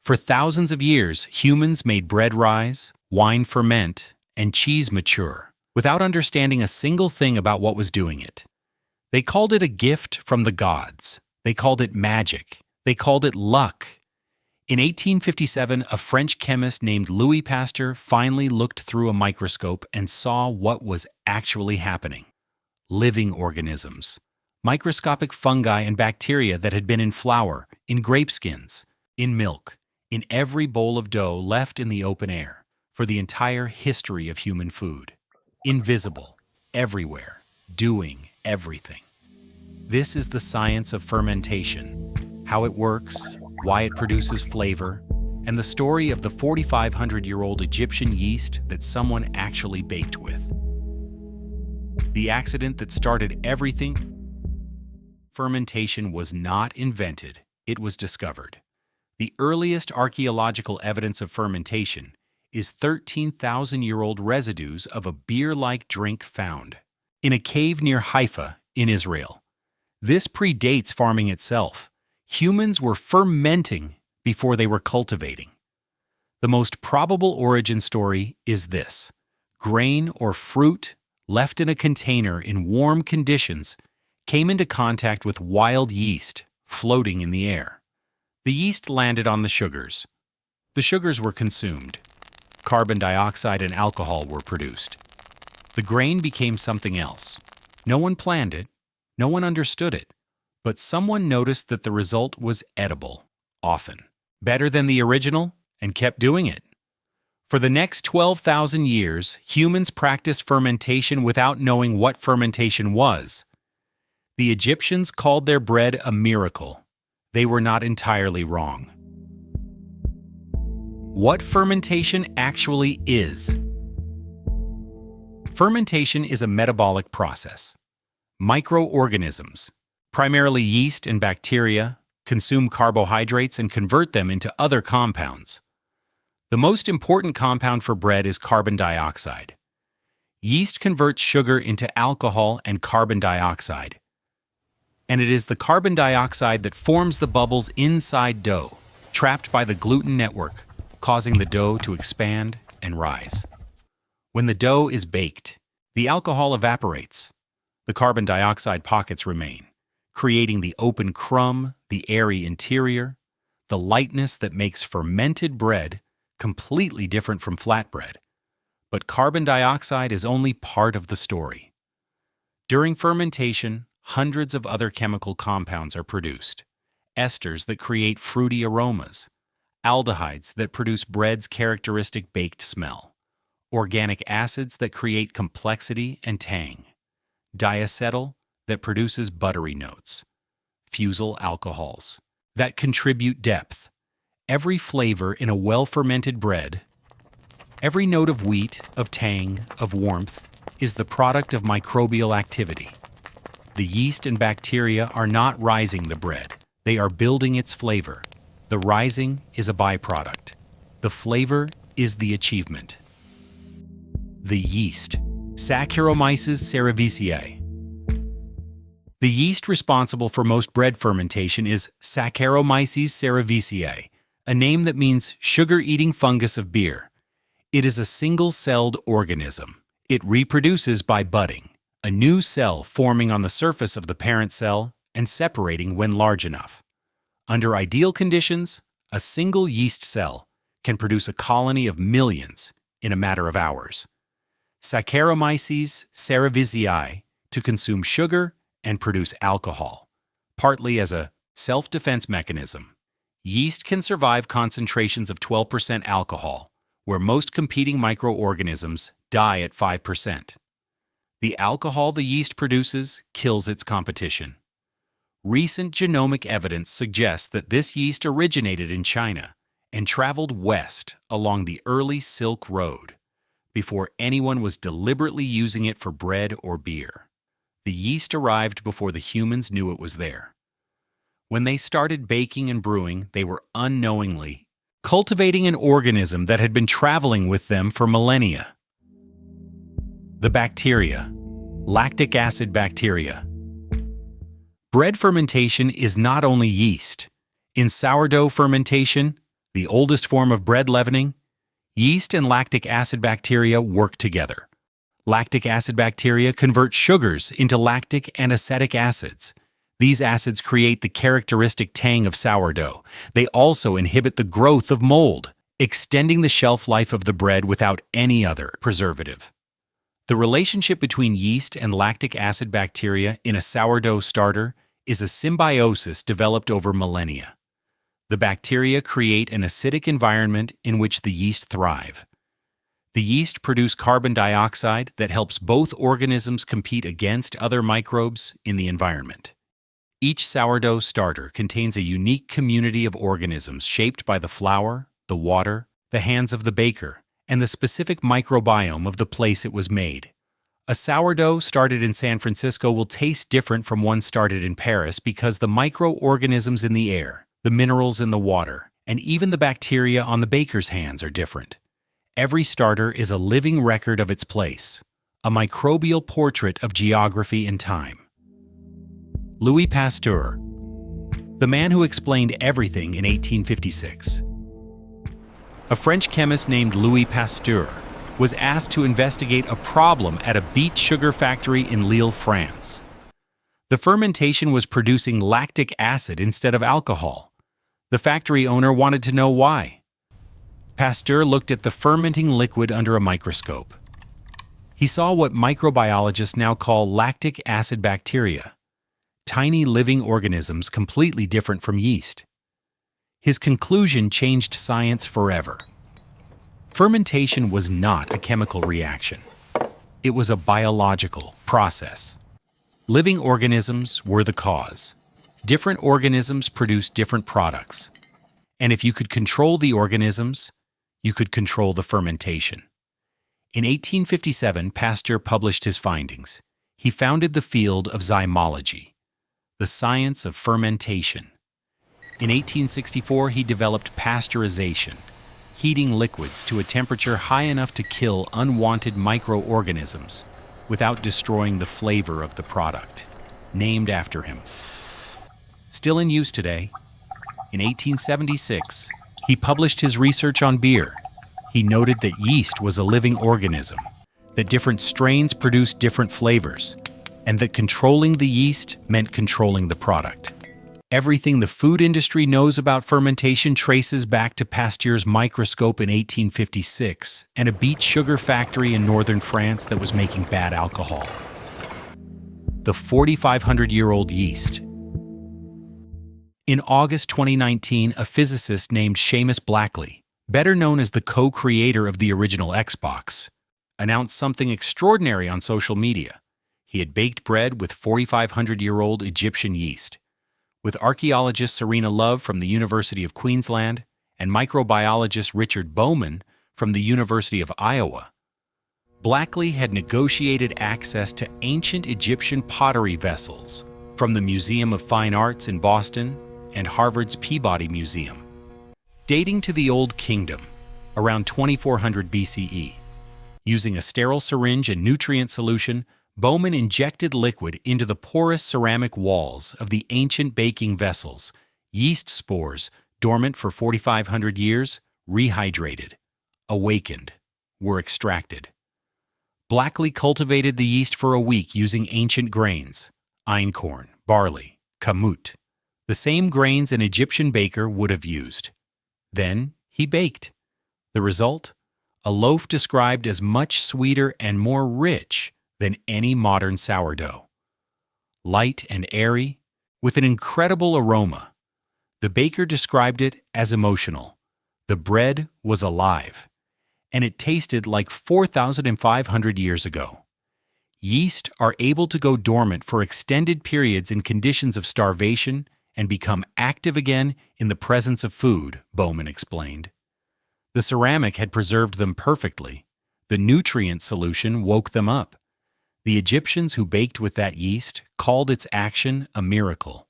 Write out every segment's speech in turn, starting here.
For thousands of years, humans made bread rise, wine ferment, and cheese mature, without understanding a single thing about what was doing it. They called it a gift from the gods. They called it magic. They called it luck. In 1857, a French chemist named Louis Pasteur finally looked through a microscope and saw what was actually happening. Living organisms. Microscopic fungi and bacteria that had been in flour, in grape skins, in milk, in every bowl of dough left in the open air for the entire history of human food. Invisible, everywhere, doing everything. This is the science of fermentation, how it works, why it produces flavor, and the story of the 4,500-year-old Egyptian yeast that someone actually baked with. The accident that started everything. Fermentation was not invented, it was discovered. The earliest archaeological evidence of fermentation is 13,000-year-old residues of a beer-like drink found in a cave near Haifa in Israel. This predates farming itself. Humans were fermenting before they were cultivating. The most probable origin story is this: grain or fruit left in a container in warm conditions came into contact with wild yeast floating in the air. The yeast landed on the sugars. The sugars were consumed. Carbon dioxide and alcohol were produced. The grain became something else. No one planned it. No one understood it. But someone noticed that the result was edible, often, better than the original, and kept doing it. For the next 12,000 years, humans practiced fermentation without knowing what fermentation was. The Egyptians called their bread a miracle. They were not entirely wrong. What fermentation actually is. Fermentation is a metabolic process. Microorganisms, primarily yeast and bacteria, consume carbohydrates and convert them into other compounds. The most important compound for bread is carbon dioxide. Yeast converts sugar into alcohol and carbon dioxide. And it is the carbon dioxide that forms the bubbles inside dough, trapped by the gluten network, causing the dough to expand and rise. When the dough is baked, the alcohol evaporates. The carbon dioxide pockets remain, creating the open crumb, the airy interior, the lightness that makes fermented bread completely different from flatbread. But carbon dioxide is only part of the story. During fermentation, hundreds of other chemical compounds are produced. Esters that create fruity aromas, aldehydes that produce bread's characteristic baked smell, organic acids that create complexity and tang, diacetyl that produces buttery notes, fusel alcohols that contribute depth. Every flavor in a well-fermented bread, every note of wheat, of tang, of warmth, is the product of microbial activity. The yeast and bacteria are not rising the bread, they are building its flavor. The rising is a byproduct. The flavor is the achievement. The yeast, Saccharomyces cerevisiae. The yeast responsible for most bread fermentation is Saccharomyces cerevisiae, a name that means sugar-eating fungus of beer. It is a single-celled organism. It reproduces by budding, a new cell forming on the surface of the parent cell and separating when large enough. Under ideal conditions, a single yeast cell can produce a colony of millions in a matter of hours. Saccharomyces cerevisiae to consume sugar and produce alcohol, partly as a self-defense mechanism. Yeast can survive concentrations of 12% alcohol, where most competing microorganisms die at 5%. The alcohol the yeast produces kills its competition. Recent genomic evidence suggests that this yeast originated in China and traveled west along the early Silk Road before anyone was deliberately using it for bread or beer. The yeast arrived before the humans knew it was there. When they started baking and brewing, they were unknowingly cultivating an organism that had been traveling with them for millennia. The bacteria, lactic acid bacteria. Bread fermentation is not only yeast. In sourdough fermentation, The oldest form of bread leavening, yeast and lactic acid bacteria work together. Lactic acid bacteria convert sugars into lactic and acetic acids. These acids create the characteristic tang of sourdough. They also inhibit the growth of mold, extending the shelf life of the bread without any other preservative. The relationship between yeast and lactic acid bacteria in a sourdough starter is a symbiosis developed over millennia. The bacteria create an acidic environment in which the yeast thrive. The yeast produce carbon dioxide that helps both organisms compete against other microbes in the environment. Each sourdough starter contains a unique community of organisms shaped by the flour, the water, the hands of the baker, and the specific microbiome of the place it was made. A sourdough started in San Francisco will taste different from one started in Paris because the microorganisms in the air, the minerals in the water, and even the bacteria on the baker's hands are different. Every starter is a living record of its place, a microbial portrait of geography and time. Louis Pasteur, the man who explained everything in 1856. A French chemist named Louis Pasteur was asked to investigate a problem at a beet sugar factory in Lille, France. The fermentation was producing lactic acid instead of alcohol. The factory owner wanted to know why. Pasteur looked at the fermenting liquid under a microscope. He saw what microbiologists now call lactic acid bacteria, tiny living organisms completely different from yeast. His conclusion changed science forever. Fermentation was not a chemical reaction. It was a biological process. Living organisms were the cause. Different organisms produced different products. And if you could control the organisms, you could control the fermentation. In 1857, Pasteur published his findings. He founded the field of zymology, the science of fermentation. In 1864, he developed pasteurization, heating liquids to a temperature high enough to kill unwanted microorganisms without destroying the flavor of the product, named after him. Still in use today, in 1876, he published his research on beer. He noted that yeast was a living organism, that different strains produced different flavors, and that controlling the yeast meant controlling the product. Everything the food industry knows about fermentation traces back to Pasteur's microscope in 1856 and a beet sugar factory in northern France that was making bad alcohol. The 4,500-year-old yeast. In August 2019, a physicist named Seamus Blackley, better known as the co-creator of the original Xbox, announced something extraordinary on social media. He had baked bread with 4,500-year-old Egyptian yeast. With archaeologist Serena Love from the University of Queensland and microbiologist Richard Bowman from the University of Iowa, Blackley had negotiated access to ancient Egyptian pottery vessels from the Museum of Fine Arts in Boston and Harvard's Peabody Museum, dating to the Old Kingdom, around 2400 BCE. Using a sterile syringe and nutrient solution, Bowman injected liquid into the porous ceramic walls of the ancient baking vessels. Yeast spores, dormant for 4,500 years, rehydrated, awakened, were extracted. Blackley cultivated the yeast for a week using ancient grains, einkorn, barley, kamut, the same grains an Egyptian baker would have used. Then he baked. The result? A loaf described as much sweeter and more rich than any modern sourdough. Light and airy, with an incredible aroma. The baker described it as emotional. The bread was alive, and it tasted like 4,500 years ago. Yeast are able to go dormant for extended periods in conditions of starvation and become active again in the presence of food, Bowman explained. The ceramic had preserved them perfectly. The nutrient solution woke them up. The Egyptians who baked with that yeast called its action a miracle.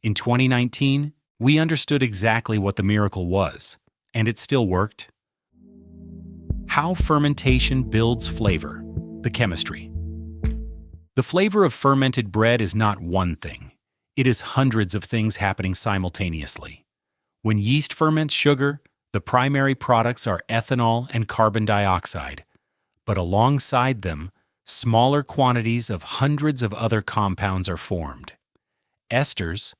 In 2019, we understood exactly what the miracle was, and it still worked. How fermentation builds flavor, the chemistry. The flavor of fermented bread is not one thing. It is hundreds of things happening simultaneously. When yeast ferments sugar, the primary products are ethanol and carbon dioxide, but alongside them, smaller quantities of hundreds of other compounds are formed. Esters,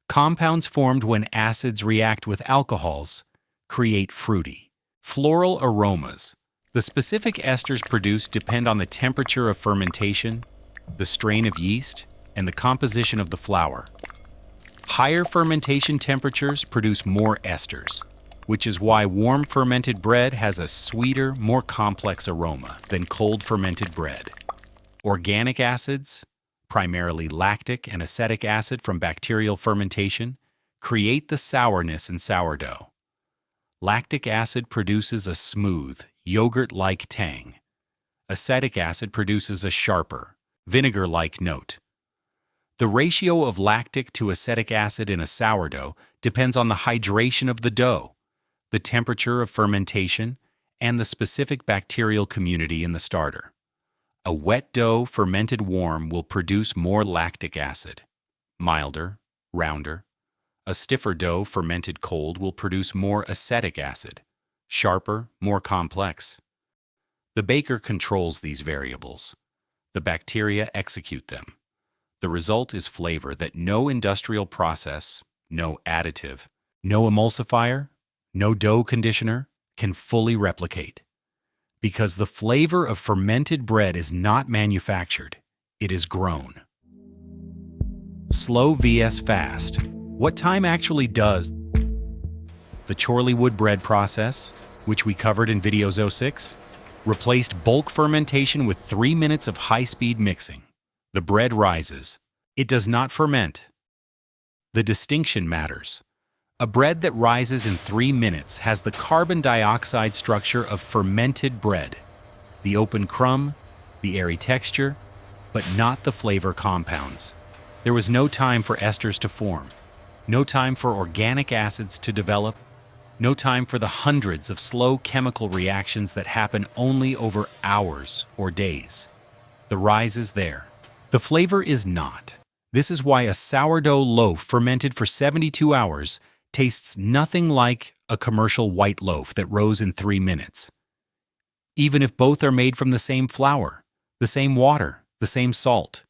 compounds formed when acids react with alcohols, create fruity, floral aromas. The specific esters produced depend on the temperature of fermentation, the strain of yeast, and the composition of the flour. Higher fermentation temperatures produce more esters, which is why warm fermented bread has a sweeter, more complex aroma than cold fermented bread. Organic acids, primarily lactic and acetic acid from bacterial fermentation, create the sourness in sourdough. Lactic acid produces a smooth, yogurt-like tang. Acetic acid produces a sharper, vinegar-like note. The ratio of lactic to acetic acid in a sourdough depends on the hydration of the dough, the temperature of fermentation, and the specific bacterial community in the starter. A wet dough fermented warm will produce more lactic acid, milder, rounder. A stiffer dough fermented cold will produce more acetic acid, sharper, more complex. The baker controls these variables. The bacteria execute them. The result is flavor that no industrial process, no additive, no emulsifier, no dough conditioner can fully replicate. Because the flavor of fermented bread is not manufactured, it is grown. Slow vs. fast. What time actually does? The Chorleywood bread process, which we covered in video 06, replaced bulk fermentation with 3 minutes of high-speed mixing. The bread rises. It does not ferment. The distinction matters. A bread that rises in 3 minutes has the carbon dioxide structure of fermented bread, the open crumb, the airy texture, but not the flavor compounds. There was no time for esters to form, no time for organic acids to develop, no time for the hundreds of slow chemical reactions that happen only over hours or days. The rise is there. The flavor is not. This is why a sourdough loaf fermented for 72 hours tastes nothing like a commercial white loaf that rose in 3 minutes. Even if both are made from the same flour, the same water, the same salt.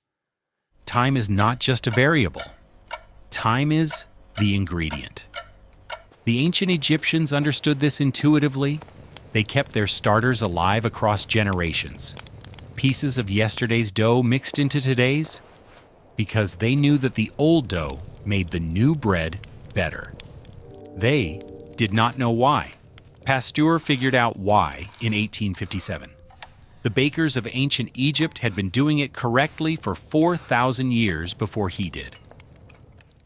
Time is not just a variable. Time is the ingredient. The ancient Egyptians understood this intuitively. They kept their starters alive across generations. Pieces of yesterday's dough mixed into today's, because they knew that the old dough made the new bread better. They did not know why. Pasteur figured out why in 1857. The bakers of ancient Egypt had been doing it correctly for 4,000 years before he did.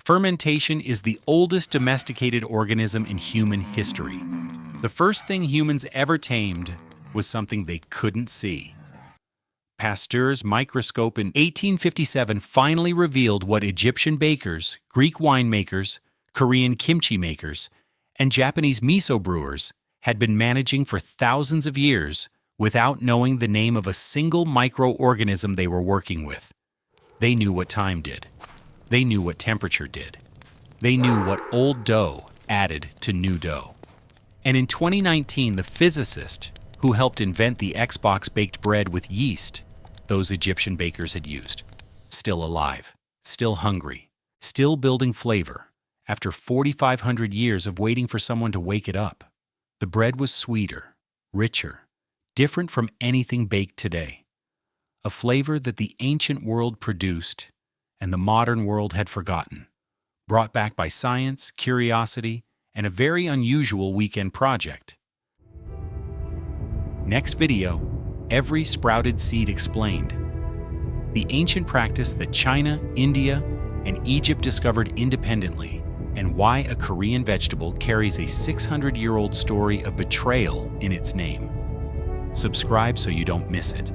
Fermentation is the oldest domesticated organism in human history. The first thing humans ever tamed was something they couldn't see. Pasteur's microscope in 1857 finally revealed what Egyptian bakers, Greek winemakers, Korean kimchi makers, and Japanese miso brewers had been managing for thousands of years without knowing the name of a single microorganism they were working with. They knew what time did. They knew what temperature did. They knew what old dough added to new dough. And in 2019, the physicist who helped invent the Xbox baked bread with yeast those Egyptian bakers had used, still alive, still hungry, still building flavor, after 4,500 years of waiting for someone to wake it up. The bread was sweeter, richer, different from anything baked today. A flavor that the ancient world produced and the modern world had forgotten, brought back by science, curiosity, and a very unusual weekend project. Next video, Every Sprouted Seed Explained. The ancient practice that China, India, and Egypt discovered independently, and why a Korean vegetable carries a 600-year-old story of betrayal in its name. Subscribe so you don't miss it.